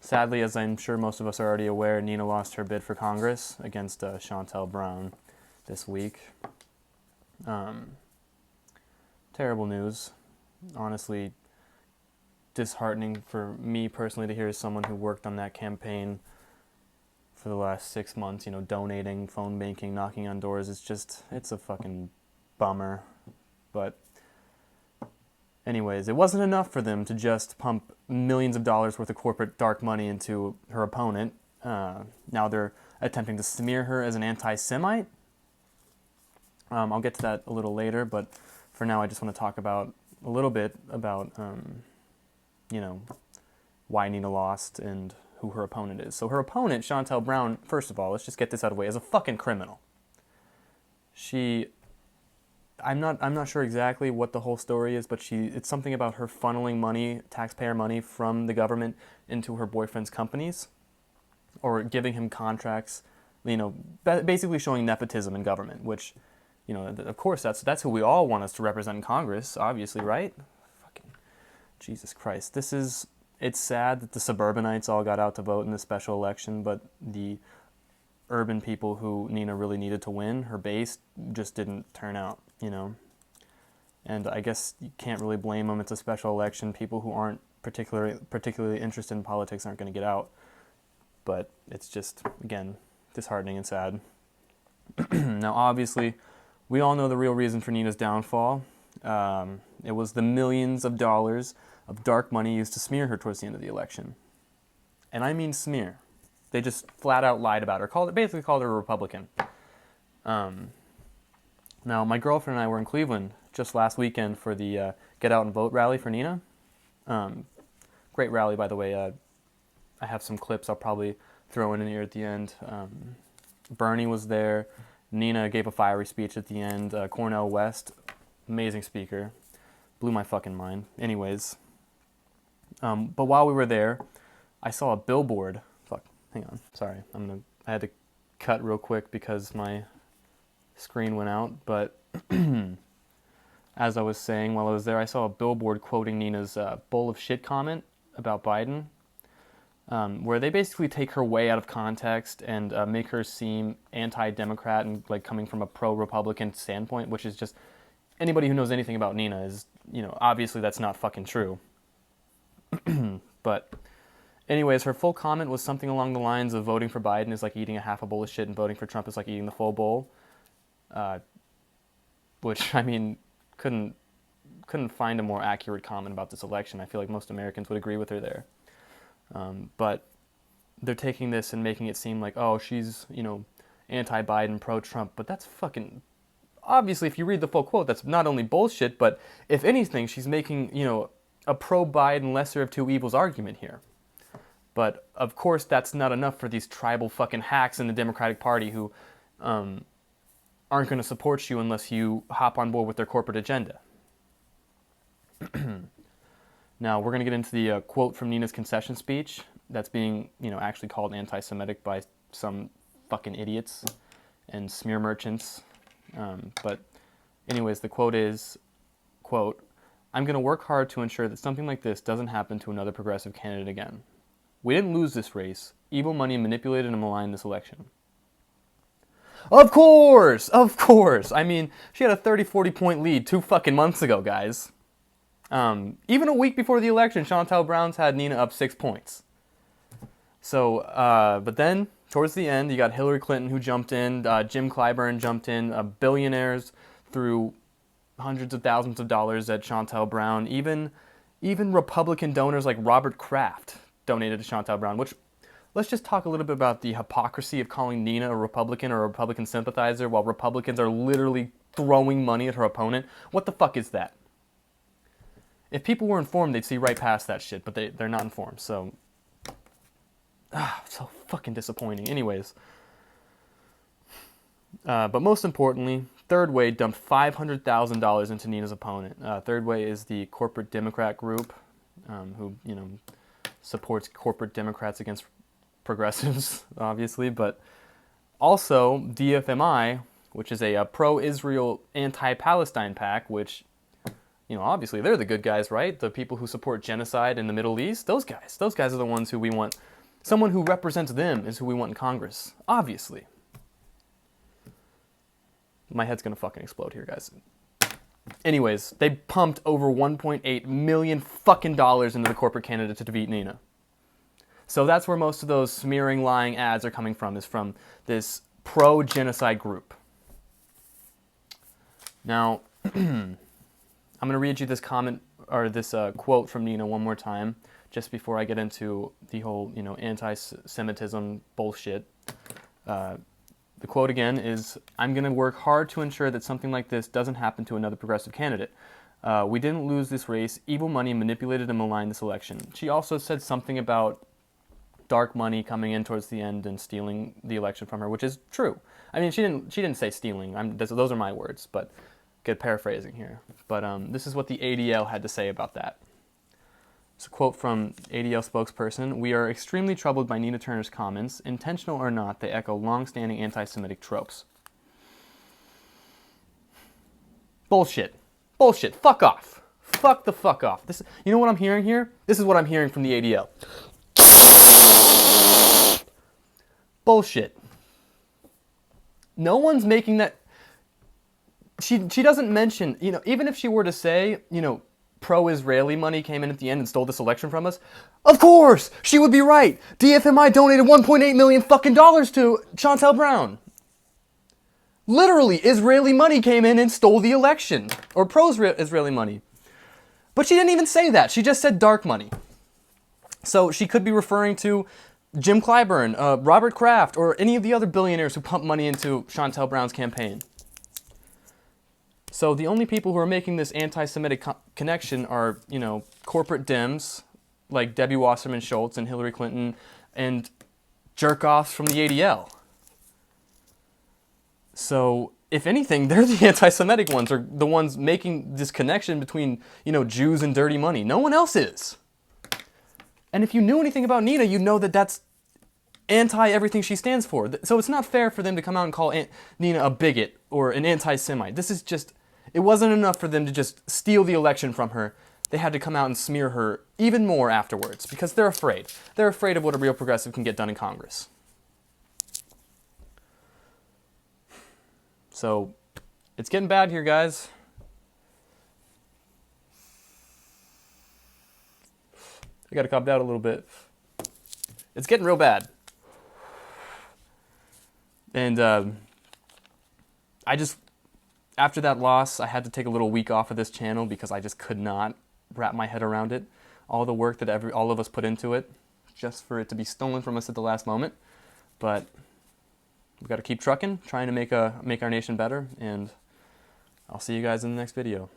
Sadly, as I'm sure most of us are already aware, Nina lost her bid for Congress against Chantel Brown this week. Terrible news. Honestly, disheartening for me personally to hear as someone who worked on that campaign for the last 6 months, donating, phone banking, knocking on doors. It's a fucking bummer. But anyways, it wasn't enough for them to just pump millions of dollars worth of corporate dark money into her opponent. Now they're attempting to smear her as an anti-Semite. I'll get to that a little later, but for now I just want to talk about a little bit about, why Nina lost and who her opponent is. So her opponent, Chantel Brown, first of all, let's just get this out of the way, is a fucking criminal. I'm not sure exactly what the whole story is, but it's something about her funneling money, taxpayer money, from the government into her boyfriend's companies, or giving him contracts, basically showing nepotism in government, which, of course that's who we all want us to represent in Congress, obviously, right? Fucking Jesus Christ. It's sad that the suburbanites all got out to vote in this special election, but the urban people who Nina really needed to win, her base, just didn't turn out, And I guess you can't really blame them. It's a special election. People who aren't particularly interested in politics aren't going to get out. But it's just, again, disheartening and sad. Now, obviously, we all know the real reason for Nina's downfall. It was the millions of dollars of dark money used to smear her towards the end of the election. And I mean smear. They just flat out lied about her, basically called her a Republican. Now, my girlfriend and I were in Cleveland just last weekend for the Get Out and Vote rally for Nina. Great rally, by the way. I have some clips I'll probably throw in here at the end. Bernie was there. Nina gave a fiery speech at the end. Cornel West, amazing speaker. Blew my fucking mind. Anyways. But while we were there, I saw a billboard. Fuck, hang on. Sorry. I had to cut real quick because my screen went out. But as I was saying while I was there, I saw a billboard quoting Nina's bowl of shit comment about Biden, where they basically take her way out of context and make her seem anti-Democrat and like coming from a pro-Republican standpoint, which is just, anybody who knows anything about Nina is, obviously that's not fucking true. But anyways, her full comment was something along the lines of voting for Biden is like eating a half a bowl of shit and voting for Trump is like eating the full bowl. Which, I mean, couldn't find a more accurate comment about this election. I feel like most Americans would agree with her there. But they're taking this and making it seem like, oh, she's, anti-Biden, pro-Trump. But that's fucking... Obviously, if you read the full quote, that's not only bullshit, but if anything, she's making, a pro-Biden lesser of two evils argument here. But, of course, that's not enough for these tribal fucking hacks in the Democratic Party who aren't going to support you unless you hop on board with their corporate agenda. Now, we're going to get into the quote from Nina's concession speech that's being, actually called anti-Semitic by some fucking idiots and smear merchants. But anyways, the quote is, quote, "I'm going to work hard to ensure that something like this doesn't happen to another progressive candidate again. We didn't lose this race. Evil money manipulated and maligned this election." Of course! Of course! I mean, she had a 30-40 point lead 2 fucking months ago, guys. Even a week before the election, Chantel Brown's had Nina up 6 points. So, but then, towards the end, you got Hillary Clinton who jumped in, Jim Clyburn jumped in, billionaires threw hundreds of thousands of dollars at Chantel Brown. Even Republican donors like Robert Kraft donated to Chantel Brown, which, let's just talk a little bit about the hypocrisy of calling Nina a Republican or a Republican sympathizer while Republicans are literally throwing money at her opponent. What the fuck is that? If people were informed, they'd see right past that shit, but they're not informed, so... so fucking disappointing. Anyways. But most importantly, Third Way dumped $500,000 into Nina's opponent. Third Way is the corporate Democrat group who, supports corporate Democrats against progressives, obviously, but also DFMI, which is a pro-Israel, anti-Palestine pack, which... obviously they're the good guys, right? The people who support genocide in the Middle East, those guys are the ones who we want Someone who represents them is who we want in Congress, obviously. My head's gonna fucking explode here, guys. Anyways, they pumped over $1.8 million fucking dollars into the corporate candidate to defeat Nina. So that's where most of those smearing, lying ads are coming from, is from this pro-genocide group. Now, I'm going to read you this comment, or this quote from Nina one more time, just before I get into the whole, anti-Semitism bullshit. The quote again is, "I'm going to work hard to ensure that something like this doesn't happen to another progressive candidate. We didn't lose this race. Evil money manipulated and maligned this election." She also said something about dark money coming in towards the end and stealing the election from her, which is true. I mean, she didn't say stealing. Those are my words, but good paraphrasing here. But this is what the ADL had to say about that. It's a quote from ADL spokesperson. "We are extremely troubled by Nina Turner's comments. Intentional or not, they echo long-standing anti-Semitic tropes." Bullshit. Bullshit. Fuck off. Fuck the fuck off. You know what I'm hearing here? This is what I'm hearing from the ADL. Bullshit. No one's making that. She doesn't mention, even if she were to say, pro-Israeli money came in at the end and stole this election from us, of course, she would be right. DFMI donated $1.8 million fucking dollars to Chantel Brown. Literally, Israeli money came in and stole the election, or pro-Israeli money. But she didn't even say that. She just said dark money. So she could be referring to Jim Clyburn, Robert Kraft, or any of the other billionaires who pumped money into Chantel Brown's campaign. So the only people who are making this anti-Semitic connection are, corporate Dems like Debbie Wasserman Schultz and Hillary Clinton, and jerk-offs from the ADL. So if anything, they're the anti-Semitic ones, or the ones making this connection between, Jews and dirty money. No one else is. And if you knew anything about Nina, you'd know that that's anti-everything she stands for. So it's not fair for them to come out and call Nina a bigot or an anti-Semite. This is just, it wasn't enough for them to just steal the election from her. They had to come out and smear her even more afterwards because they're afraid. They're afraid of what a real progressive can get done in Congress. So it's getting bad here, guys. I got to calm down a little bit. It's getting real bad. And after that loss, I had to take a little week off of this channel because I just could not wrap my head around it. All the work that all of us put into it, just for it to be stolen from us at the last moment. But we've got to keep trucking, trying to make our nation better, and I'll see you guys in the next video.